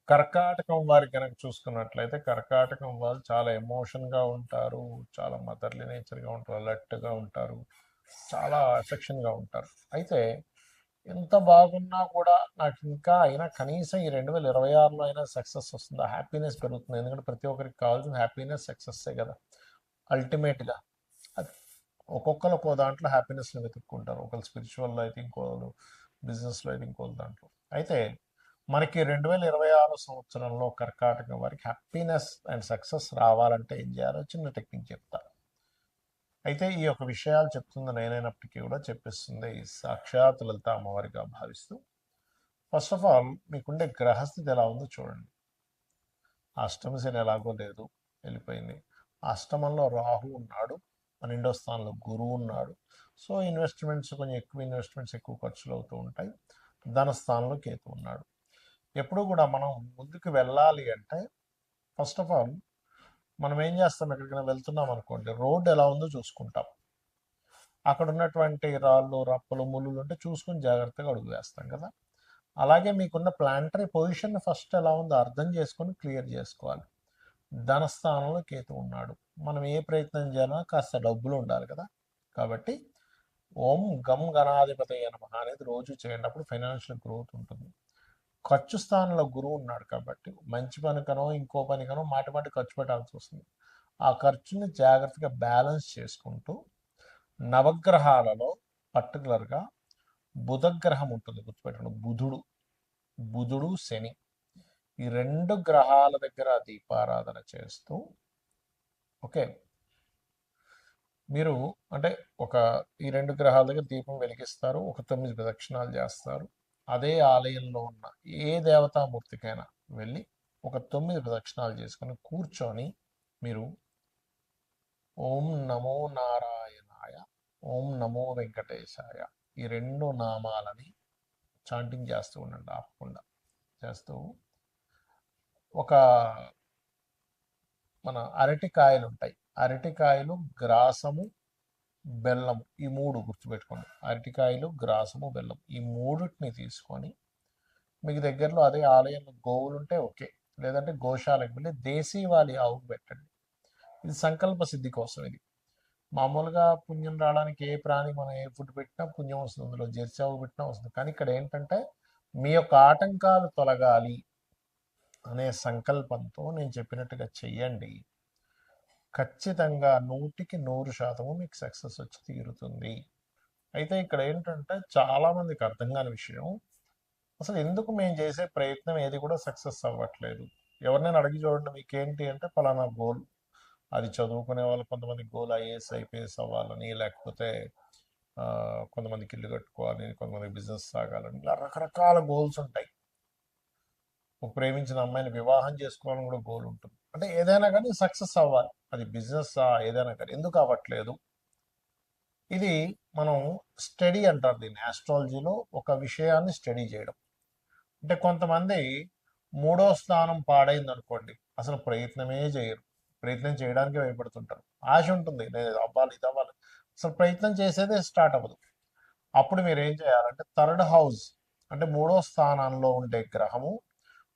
కర్కాటకం వారి కనుక చూసుకున్నట్లయితే కర్కాటకం వాళ్ళు చాలా ఎమోషన్గా ఉంటారు, చాలా మదర్లీ నేచర్గా ఉంటారు, అలర్ట్గా ఉంటారు, చాలా ఎఫెక్షన్గా ఉంటారు. అయితే ఎంత బాగున్నా కూడా నాకు ఇంకా అయినా కనీసం ఈ 2026లో అయినా సక్సెస్ వస్తుంది, హ్యాపీనెస్ పెరుగుతుంది. ఎందుకంటే ప్రతి ఒక్కరికి కావాల్సిన హ్యాపీనెస్ సక్సెస్సే కదా అల్టిమేట్గా. అది ఒక్కొక్కరు ఒక్కో దాంట్లో హ్యాపీనెస్ని వెతుక్కుంటారు. ఒకరు స్పిరిచువల్లో అయితే ఇంకోరు, బిజినెస్లో అయితే ఇంకో దాంట్లో. అయితే మనకి 2026 సంవత్సరంలో కర్కాటకం వారికి హ్యాపీనెస్ అండ్ సక్సెస్ రావాలంటే ఏం చేయాలో చిన్న టెక్నిక్ చెప్తా. అయితే ఈ యొక్క విషయాలు చెప్తుంది నేనైనప్పటికీ కూడా చెప్పిస్తుంది సాక్షాత్ లలిత అమ్మవారిగా భావిస్తూ. ఫస్ట్ ఆఫ్ ఆల్ మీకుండే గ్రహస్థితి ఎలా ఉందో చూడండి. అష్టమ శని ఎలాగో లేదు, వెళ్ళిపోయింది. అష్టమంలో రాహు ఉన్నాడు, 12వ స్థానంలో గురువు ఉన్నాడు. సో ఇన్వెస్ట్మెంట్స్ కొంచెం ఎక్కువ ఇన్వెస్ట్మెంట్స్ ఎక్కువ ఖర్చులు అవుతూ ఉంటాయి. ధన స్థానంలో కేతు ఉన్నాడు. ఎప్పుడు కూడా మనం ముందుకు వెళ్ళాలి అంటే ఫస్ట్ ఆఫ్ ఆల్ మనం ఏం చేస్తాం, ఎక్కడికైనా వెళ్తున్నాం అనుకోండి, రోడ్డు ఎలా ఉందో చూసుకుంటాం. అక్కడ ఉన్నటువంటి రాళ్ళు రప్పలు ముళ్ళు ఉంటే చూసుకుని జాగ్రత్తగా అడుగు వేస్తాం కదా. అలాగే మీకున్న ప్లానటరీ పొజిషన్ ఫస్ట్ ఎలా ఉందో అర్థం చేసుకొని క్లియర్ చేసుకోవాలి. ధనస్థానంలో కేతు ఉన్నాడు. మనం ఏ ప్రయత్నం చేయాలన్నా కాస్త డబ్బులు ఉండాలి కదా. కాబట్టి ఓం గం గణాధిపతయ నమః అనేది రోజు చేయండి, అప్పుడు ఫైనాన్షియల్ గ్రోత్ ఉంటుంది. ఖర్చు స్థానంలో గురువు ఉన్నాడు కాబట్టి మంచి పనికనో ఇంకో పనికనో మాటి మాటి ఖర్చు పెట్టాల్సి వస్తుంది. ఆ ఖర్చుని జాగ్రత్తగా బ్యాలెన్స్ చేసుకుంటూ నవగ్రహాలలో పర్టికులర్గా బుధగ్రహం ఉంటుంది, గుర్తుపెట్టండి. బుధుడు శని, ఈ రెండు గ్రహాల దగ్గర దీపారాధన చేస్తూ, ఓకే, మీరు అంటే ఒక ఈ రెండు గ్రహాల దగ్గర దీపం వెలిగిస్తారు, ఒక 9 ప్రదక్షిణాలు చేస్తారు. అదే ఆలయంలో ఉన్న ఏ దేవతామూర్తికైనా వెళ్ళి ఒక 9 ప్రదక్షిణాలు చేసుకొని కూర్చొని మీరు ఓం నమో నారాయణాయ, ఓం నమో వెంకటేశాయ, ఈ రెండు నామాలని చాంటింగ్ చేస్తూ ఉండండి ఆపకుండా. చేస్తూ ఒక మన అరటికాయలు ఉంటాయి, అరటికాయలు, గ్రాసము, బెల్లము, ఈ మూడు గుర్తుపెట్టుకోండి. అరటికాయలు, గ్రాసము, బెల్లం, ఈ మూడిటిని తీసుకొని మీకు దగ్గరలో అదే ఆలయంలో గోవులు ఉంటే ఓకే, లేదంటే గోశాలకు వెళ్ళి దేశీవాలి ఆవుకు పెట్టండి. ఇది సంకల్ప సిద్ధి కోసం. ఇది మామూలుగా పుణ్యం రావడానికి ఏ ప్రాణి మనం ఏ ఫుడ్ పెట్టినా పుణ్యం వస్తుంది, అందులో జెర్సీ ఆవు పెట్టినా వస్తుంది. కానీ ఇక్కడ ఏంటంటే మీ యొక్క ఆటంకాలు తొలగాలి అనే సంకల్పంతో నేను చెప్పినట్టుగా చెయ్యండి. ఖచ్చితంగా 100% మీకు సక్సెస్ వచ్చి తీరుతుంది. అయితే ఇక్కడ ఏంటంటే చాలామందికి అర్థం కాని విషయం, అసలు ఎందుకు మేము చేసే ప్రయత్నం ఏది కూడా సక్సెస్ అవ్వట్లేదు. ఎవరినైనా అడిగి చూడండి, మీకేంటి అంటే పలానా గోల్. అది చదువుకునే వాళ్ళు కొంతమంది గోల్ ఐఏఎస్ ఐపీఎస్ అవ్వాలని, లేకపోతే కొంతమందికి ఇల్లు కట్టుకోవాలని, కొంతమంది బిజినెస్ సాగాలని, ఇలా రకరకాల గోల్స్ ఉంటాయి. ఒక ప్రేమించిన అమ్మాయిని వివాహం చేసుకోవాలని కూడా గోల్ ఉంటుంది. అంటే ఏదైనా కానీ సక్సెస్ అవ్వాలి, అది బిజినెస్ ఏదైనా కానీ. ఎందుకు అవ్వట్లేదు? ఇది మనం స్టడీ అంటారు దీన్ని ఆస్ట్రాలజీలో, ఒక విషయాన్ని స్టడీ చేయడం. అంటే కొంతమంది మూడో స్థానం పాడైంది అనుకోండి, అసలు ప్రయత్నమే చేయరు, ప్రయత్నం చేయడానికి భయపడుతుంటారు. ఆశ ఉంటుంది, నేను ఇది అవ్వాలి ఇది అవ్వాలి, అసలు ప్రయత్నం చేసేదే స్టార్ట్ అవ్వదు. అప్పుడు మీరు ఏం చేయాలంటే థర్డ్ హౌస్ అంటే మూడో స్థానంలో ఉండే గ్రహము,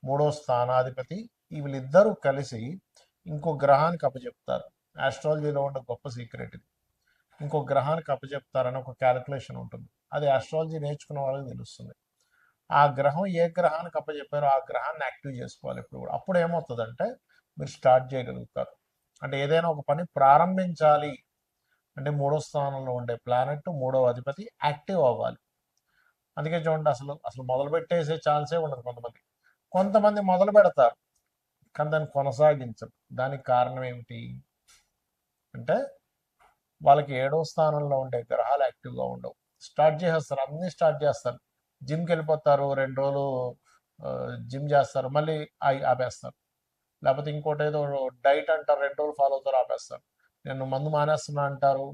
మూడో స్థానాధిపతి, వీళ్ళిద్దరూ కలిసి ఇంకో గ్రహానికి అప్పచెప్తారు. ఆస్ట్రాలజీలో ఉండే గొప్ప సీక్రెట్ ఇది. ఇంకో గ్రహానికి అప్పచెప్తారని ఒక క్యాలిక్యులేషన్ ఉంటుంది, అది ఆస్ట్రాలజీ నేర్చుకున్న వాళ్ళకి తెలుస్తుంది. ఆ గ్రహం ఏ గ్రహానికి అప్పచెప్పారో ఆ గ్రహాన్ని యాక్టివ్ చేసుకోవాలి ఎప్పుడు కూడా. అప్పుడు ఏమవుతుందంటే మీరు స్టార్ట్ చేయగలుగుతారు. అంటే ఏదైనా ఒక పని ప్రారంభించాలి అంటే మూడో స్థానంలో ఉండే ప్లానెట్, మూడవ అధిపతి యాక్టివ్ అవ్వాలి. అందుకే చూడండి, అసలు అసలు మొదలు పెట్టేసే ఛాన్సే ఉండదు. కొంతమంది మొదలు పెడతారు కానీ దాన్ని కొనసాగించరు. దానికి కారణం ఏమిటి అంటే వాళ్ళకి ఏడో స్థానంలో ఉండే గ్రహాలు యాక్టివ్గా ఉండవు. స్టార్ట్ చేసేస్తారు, అన్నీ స్టార్ట్ చేస్తారు. జిమ్కి వెళ్ళిపోతారు, 2 రోజులు జిమ్ చేస్తారు, మళ్ళీ ఆపేస్తారు. లేకపోతే ఇంకోటి ఏదో డైట్ అంటారు, 2 రోజులు ఫాలో అవుతారు, ఆపేస్తారు. నేను మందు మానేస్తున్నా అంటారు,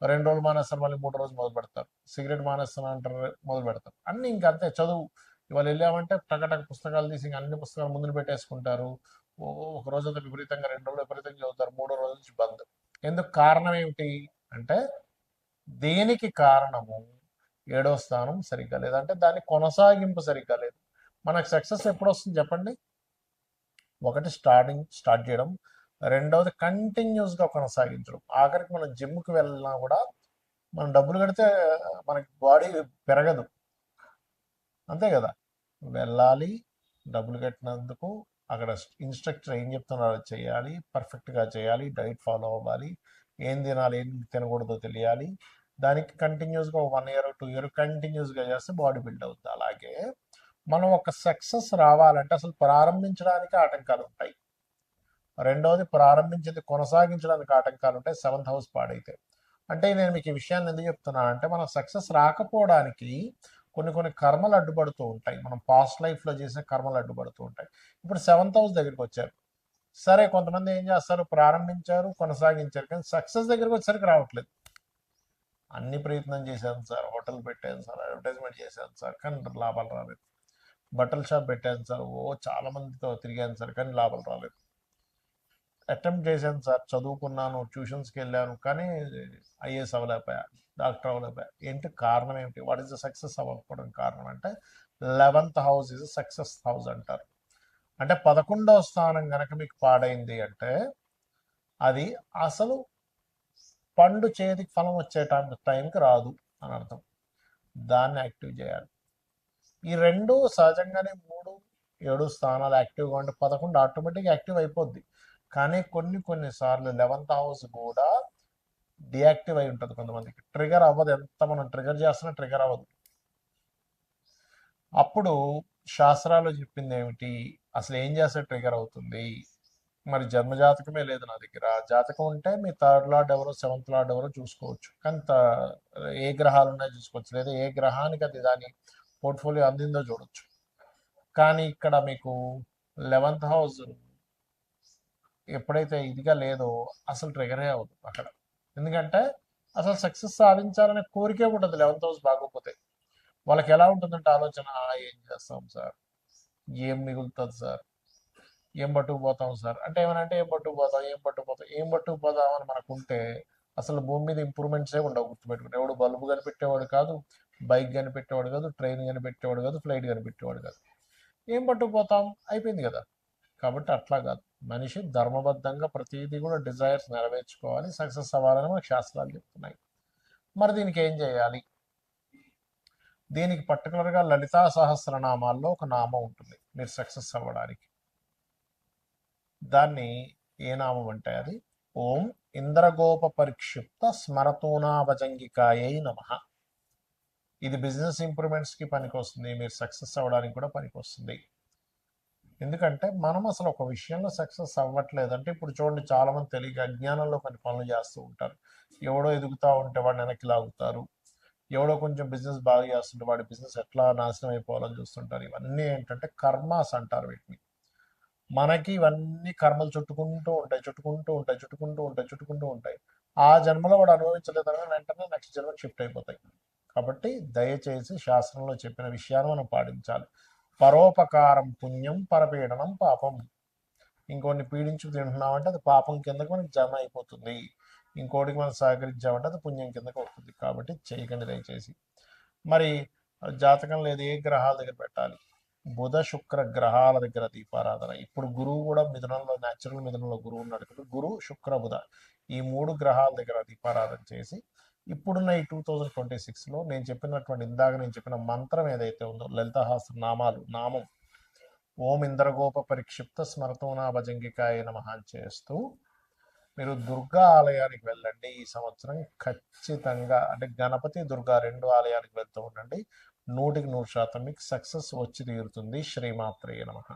2 రోజులు మానేస్తారు, మళ్ళీ 3 రోజులు మొదలు పెడతారు. సిగరెట్ మానేస్తున్నా అంటారు, మొదలు పెడతారు. అన్నీ ఇంకంతే. చదువు ఇవాళ వెళ్ళామంటే టకటక పుస్తకాలు తీసి అన్ని పుస్తకాలు ముందుకు పెట్టేసుకుంటారు. ఒక రోజంతా విపరీతంగా, 2 రోజులు విపరీతంగా చదువుతారు, 3వ రోజు నుంచి బంద్. ఎందుకు? కారణం ఏమిటి అంటే దేనికి కారణము ఏడో స్థానం సరిగ్గా లేదంటే దాని కొనసాగింపు సరిగ్గా లేదు. మనకు సక్సెస్ ఎప్పుడు వస్తుంది చెప్పండి? ఒకటి స్టార్ట్ చేయడం, రెండవది కంటిన్యూస్గా కొనసాగించడం. ఆఖరికి మనం జిమ్కి వెళ్ళినా కూడా మనం డబ్బులు కడితే మనకి బాడీ పెరగదు, అంతే కదా. వెళ్ళాలి, డబ్బులు కట్టినందుకు అక్కడ ఇన్స్ట్రక్టర్ ఏం చెప్తున్నారో అది చేయాలి, పర్ఫెక్ట్గా చేయాలి, డైట్ ఫాలో అవ్వాలి, ఏం తినాలి ఏం తినకూడదో తెలియాలి. దానికి కంటిన్యూస్గా 1 ఇయర్ 2 ఇయర్ కంటిన్యూస్గా చేస్తే బాడీ బిల్డ్ అవుతుంది. అలాగే మనం ఒక సక్సెస్ రావాలంటే అసలు ప్రారంభించడానికి ఆటంకాలు ఉంటాయి, రెండవది ప్రారంభించింది కొనసాగించడానికి ఆటంకాలు ఉంటాయి, సెవెంత్ హౌస్ పాడైతే. అంటే నేను మీకు ఈ విషయాన్ని ఎందుకు చెప్తున్నాను అంటే, మనం సక్సెస్ రాకపోవడానికి కొన్ని కర్మలు అడ్డుపడుతూ ఉంటాయి, మనం పాస్ట్ లైఫ్లో చేసిన కర్మలు అడ్డుపడుతూ ఉంటాయి. ఇప్పుడు సెవెంత్ హౌస్ దగ్గరికి వచ్చారు, సరే కొంతమంది ఏం చేస్తారు, ప్రారంభించారు కొనసాగించారు, కానీ సక్సెస్ దగ్గరికి వచ్చేసరికి రావట్లేదు. అన్ని ప్రయత్నం చేశాను సార్, హోటల్ పెట్టాను సార్, అడ్వర్టైజ్మెంట్ చేశాను సార్, కానీ లాభాలు రాలేదు. బట్టల షాప్ పెట్టాను సార్, చాలా మందితో తిరిగాను సార్, కానీ లాభాలు రాలేదు. అటెంప్ట్ చేశాను సార్, చదువుకున్నాను, ట్యూషన్స్కి వెళ్ళాను, కానీ ఐఏఎస్ అవ్వలేకపోయా, డాక్టర్ అవ్వలేకపోయా. ఏంటి కారణం ఏమిటి? వాట్ ఈస్ ద సక్సెస్ అవ్వకపోవడం కారణం అంటే 11th house is success house అంటారు. అంటే 11వ స్థానం కనుక మీకు పాడైంది అంటే అది అసలు పండు చేతికి ఫలం వచ్చే టైంకి రాదు అని అర్థం. దాన్ని యాక్టివ్ చేయాలి. ఈ రెండు సహజంగానే 3, 7 స్థానాలు యాక్టివ్గా ఉంటే 11 ఆటోమేటిక్గా యాక్టివ్ అయిపోద్ది. కానీ కొన్నిసార్లు 11th హౌస్ కూడా డియాక్టివ్ అయి ఉంటుంది, కొంతమందికి ట్రిగర్ అవ్వదు, ఎంత మనం ట్రిగర్ చేస్తున్నా ట్రిగర్ అవ్వదు. అప్పుడు శాస్త్రాలు చెప్పింది ఏమిటి, అసలు ఏం చేస్తే ట్రిగర్ అవుతుంది? మరి జన్మజాతకమే లేదు నా దగ్గర, జాతకం ఉంటే మీ 3rd లార్డ్ ఎవరో 7th లార్డ్ ఎవరో చూసుకోవచ్చు, కానీ ఏ గ్రహాలు ఉన్నాయో చూసుకోవచ్చు, లేదా ఏ గ్రహానికి అది దాని పోర్ట్ఫోలియో అందిందో చూడొచ్చు. కానీ ఇక్కడ మీకు 11th హౌస్ ఎప్పుడైతే ఇదిగా లేదో అసలు ట్రిగరే అవ్వదు అక్కడ. ఎందుకంటే అసలు సక్సెస్ సాధించాలనే కోరికే ఉంటుంది 11th హౌస్ బాగోకపోతే. వాళ్ళకి ఎలా ఉంటుందంటే ఆలోచన, ఏం చేస్తాం సార్, ఏం మిగులుతుంది సార్, ఏం పట్టుకుపోతాం సార్, అంటే ఏమనంటే ఏం పట్టుకుపోతాం అని మనకుంటే అసలు భూమి మీద ఇంప్రూవ్మెంట్సే ఉండవు. గుర్తుపెట్టుకుంటే ఎవడు బల్బు కనిపెట్టేవాడు కాదు, బైక్ కనిపెట్టేవాడు కాదు, ట్రైన్ కనిపెట్టేవాడు కాదు, ఫ్లైట్ కనిపెట్టేవాడు కాదు. ఏం పట్టుకుపోతాం, అయిపోయింది కదా. కాబట్టి అట్లా కాదు, మనిషి ధర్మబద్ధంగా ప్రతిదీ కూడా డిజైర్స్ నెరవేర్చుకోవాలి, సక్సెస్ అవ్వాలని మనకు శాస్త్రాలు చెప్తున్నాయి. మరి దీనికి ఏం చేయాలి? దీనికి పర్టికులర్గా లలితా సహస్రనామాల్లో ఒక నామం ఉంటుంది మీరు సక్సెస్ అవ్వడానికి. దాన్ని ఏ నామం అంటే అది ఓం ఇంద్రగోప పరిక్షిప్త స్మరతూనాభజంగికాయై నమః. ఇది బిజినెస్ ఇంప్రూవ్మెంట్స్కి పనికొస్తుంది, మీరు సక్సెస్ అవ్వడానికి కూడా పనికొస్తుంది. ఎందుకంటే మనం అసలు ఒక విషయంలో సక్సెస్ అవ్వట్లేదు అంటే, ఇప్పుడు చూడండి చాలామంది తెలియక అజ్ఞానంలో కొన్ని పనులు చేస్తూ ఉంటారు. ఎవడో ఎదుగుతూ ఉంటే వాడిని వెనక్కి లాగుతారు, ఎవడో కొంచెం బిజినెస్ బాగా చేస్తుంటే వాడి బిజినెస్ ఎట్లా నాశనం అయిపోవాలని చూస్తుంటారు. ఇవన్నీ ఏంటంటే కర్మాస్ అంటారు వీటిని. మనకి ఇవన్నీ కర్మలు చుట్టుకుంటూ ఉంటాయి. ఆ జన్మలో వాడు అనుభవించలేదని వెంటనే నెక్స్ట్ జన్మకి షిఫ్ట్ అయిపోతాయి. కాబట్టి దయచేసి శాస్త్రంలో చెప్పిన విషయాన్ని మనం పాటించాలి. పరోపకారం పుణ్యం, పరపీడనం పాపం. ఇంకోటిని పీడించు తింటున్నామంటే అది పాపం కిందకి మనకి జమ అయిపోతుంది, ఇంకోటికి మనం సహకరించామంటే అది పుణ్యం కిందకి అవుతుంది. కాబట్టి చేయకండి దయచేసి. మరి జాతకం లేదు, ఏ గ్రహాల దగ్గర పెట్టాలి? బుధ శుక్ర గ్రహాల దగ్గర దీపారాధన. ఇప్పుడు గురువు కూడా మిథునంలో, న్యాచురల్ మిథునంలో గురువు ఉన్నాడు కాబట్టి గురు శుక్ర బుధ ఈ 3 గ్రహాల దగ్గర దీపారాధన చేసి, ఇప్పుడున్న ఈ 2026లో నేను చెప్పినటువంటి ఇందాక నేను చెప్పిన మంత్రం ఏదైతే ఉందో, లలితాహాస్త్ర నామం ఓం ఇంద్రగోప పరిక్షిప్త స్మరతోనా భజంగికాయ నమః చేస్తూ మీరు దుర్గా ఆలయానికి వెళ్ళండి. ఈ సంవత్సరం ఖచ్చితంగా, అంటే గణపతి దుర్గా 2 ఆలయానికి వెళ్తూ ఉండండి. 100% మీకు సక్సెస్ వచ్చి తీరుతుంది. శ్రీమాత్రే నమః.